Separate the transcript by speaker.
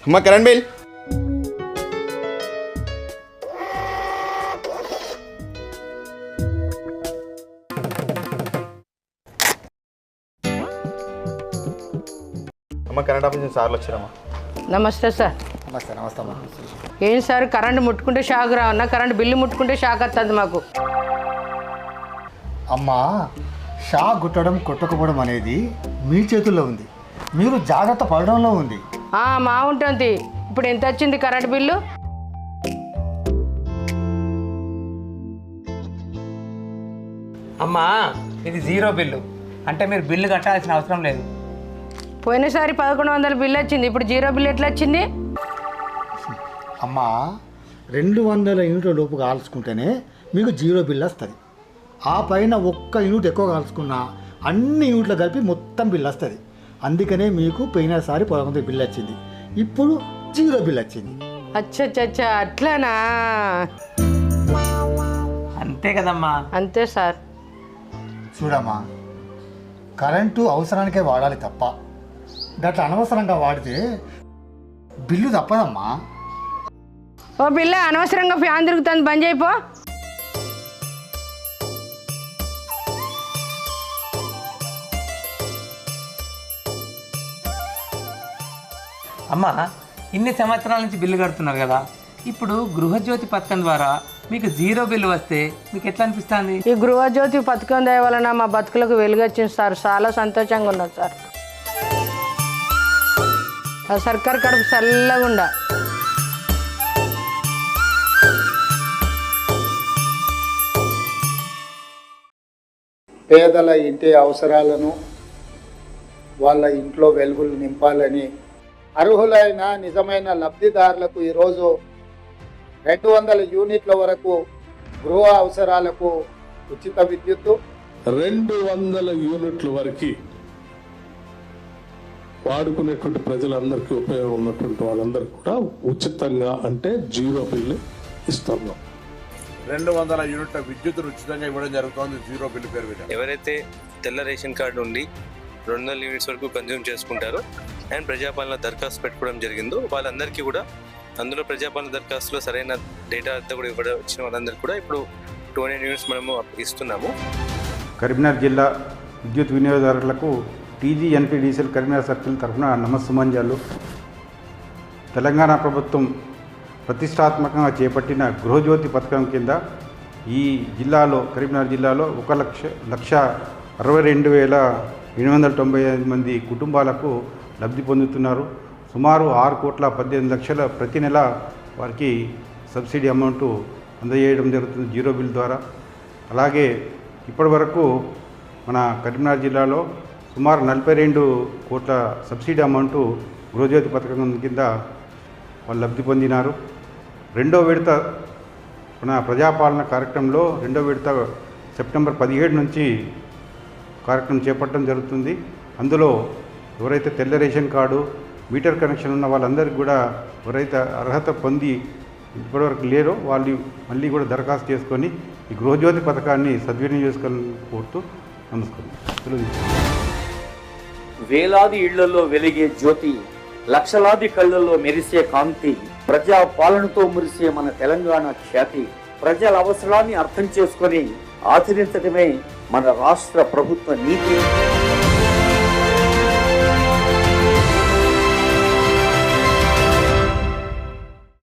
Speaker 1: అమ్మ current bill. అమ్మ current office నుంచి సార్లు వచ్చారమ్మా.
Speaker 2: నమస్తే సార్.
Speaker 1: నమస్తే నమస్తే అమ్మా.
Speaker 2: ఏం సార్ కరెంటు ముట్టుకుంటే షాక్ రావన్నా, కరెంటు బిల్లు ముట్టుకుంటే షాక్ వస్తుంది మాకు.
Speaker 3: అమ్మా, షా గుట్టడం కొట్టకపోవడం అనేది మీ చేతుల్లో ఉంది, మీరు జాగ్రత్త పడడంలో ఉంది.
Speaker 2: మా ఉంటుంది. ఇప్పుడు ఎంత వచ్చింది కరెంటు బిల్లు?
Speaker 4: అమ్మా ఇది జీరో బిల్లు, అంటే మీరు బిల్లు కట్టాల్సిన అవసరం లేదు.
Speaker 2: పోయినసారి 1100 బిల్లు వచ్చింది, ఇప్పుడు జీరో బిల్లు ఎట్లా వచ్చింది?
Speaker 3: అమ్మా, 200 యూనిట్ల లోపు కాల్చుకుంటేనే మీకు జీరో బిల్ వస్తుంది. ఆ పైన 1 యూనిట్ ఎక్కువ కాల్చుకున్నా అన్ని యూనిట్లు కలిపి మొత్తం బిల్ వస్తుంది. అందుకనే మీకు పోయినసారి 1100 బిల్ వచ్చింది, ఇప్పుడు జీరో బిల్ వచ్చింది.
Speaker 2: అచ్చచ్చచ్చా, అట్లానా?
Speaker 4: అంతే కదమ్మా.
Speaker 2: అంతే సార్.
Speaker 3: చూడమ్మా, కరెంటు అవసరానికే వాడాలి తప్ప గట్లా అనవసరంగా వాడితే బిల్లు తప్పదమ్మా.
Speaker 2: ఓ పిల్ల, అనవసరంగా ఫ్యాన్ తిరుగుతుంది, బంద్ చేయిపో.
Speaker 4: అమ్మా ఇన్ని సంవత్సరాల నుంచి బిల్లు కడుతున్నారు కదా, ఇప్పుడు గృహజ్యోతి పథకం ద్వారా మీకు జీరో బిల్లు వస్తే మీకు ఎట్లా అనిపిస్తుంది?
Speaker 2: ఈ గృహజ్యోతి పథకం దయ వలన మా బతుకులకు వెలుగొచ్చింది సార్. చాలా సంతోషంగా ఉన్నది సార్. ఆ సర్కార్ కడుపు చల్లగా ఉండ.
Speaker 5: పేదల ఇంటి అవసరాలను, వాళ్ళ ఇంట్లో వెలుగులు నింపాలని అర్హులైన నిజమైన లబ్ధిదారులకు ఈరోజు 200 యూనిట్ల వరకు గృహ అవసరాలకు ఉచిత విద్యుత్తు,
Speaker 6: 200 యూనిట్ల వరకు వాడుకునేటువంటి ప్రజలందరికీ ఉపయోగం ఉన్నటువంటి వాళ్ళందరికీ కూడా ఉచితంగా, అంటే జీరో బిల్లు ఇస్తున్నాం.
Speaker 7: 200 యూనిట్ల విద్యుత్ ఉచితంగా ఇవ్వడం జరుగుతోంది జీరో బిల్లు పేరు మీద.
Speaker 8: ఎవరైతే తెల్ల రేషన్ కార్డు నుండి 200 యూనిట్స్ వరకు కన్జ్యూమ్ చేసుకుంటారో అండ్ ప్రజాపాలన దరఖాస్తు పెట్టుకోవడం జరిగిందో వాళ్ళందరికీ కూడా, అందులో ప్రజాపాలన దరఖాస్తులో సరైన డేటా అంతా కూడా ఇవ్వడం వచ్చిన వాళ్ళందరికీ కూడా ఇప్పుడు 200 యూనిట్స్ మనము ఇస్తున్నాము.
Speaker 9: కరీంనగర్ జిల్లా విద్యుత్ వినియోగదారులకు TGNPDCL కరీంనగర్ సర్కిల్ తరఫున నమస్సుమంజాలు. తెలంగాణ ప్రభుత్వం ప్రతిష్టాత్మకంగా చేపట్టిన గృహజ్యోతి పథకం కింద ఈ జిల్లాలో, కరీంనగర్ జిల్లాలో 1,62,895 మంది కుటుంబాలకు లబ్ధి పొందుతున్నారు. సుమారు 6,18,00,000 ప్రతి నెల వారికి సబ్సిడీ అమౌంట్ అందజేయడం జరుగుతుంది జీరో బిల్ ద్వారా. అలాగే ఇప్పటి వరకు మన కరీంనగర్ జిల్లాలో సుమారు 42 కోట్ల సబ్సిడీ అమౌంట్ గృహజ్యోతి పథకం కింద వాళ్ళు లబ్ధి పొందినారు. రెండో విడత మన ప్రజాపాలన కార్యక్రమంలో రెండో విడత సెప్టెంబర్ 17 నుంచి కార్యక్రమం చేపట్టడం జరుగుతుంది. అందులో ఎవరైతే తెల్ల రేషన్ కార్డు, మీటర్ కనెక్షన్ ఉన్న వాళ్ళందరికీ కూడా, ఎవరైతే అర్హత పొంది ఇప్పటివరకు లేరో వాళ్ళు మళ్ళీ కూడా దరఖాస్తు చేసుకొని ఈ గృహజ్యోతి పథకాన్ని సద్వినియోగం చేసుకోవాలని కోరుతూ నమస్కారం.
Speaker 10: వేలాది ఇళ్లలో వెలిగే జ్యోతి, లక్షలాది కళ్ళల్లో మెరిసే కాంతి, ప్రజా పాలనతో మురిసే మన తెలంగాణ ఖ్యాతి, ప్రజల అవసరాన్ని అర్థం చేసుకొని ఆచరించడమే మన రాష్ట్ర ప్రభుత్వ నీతి.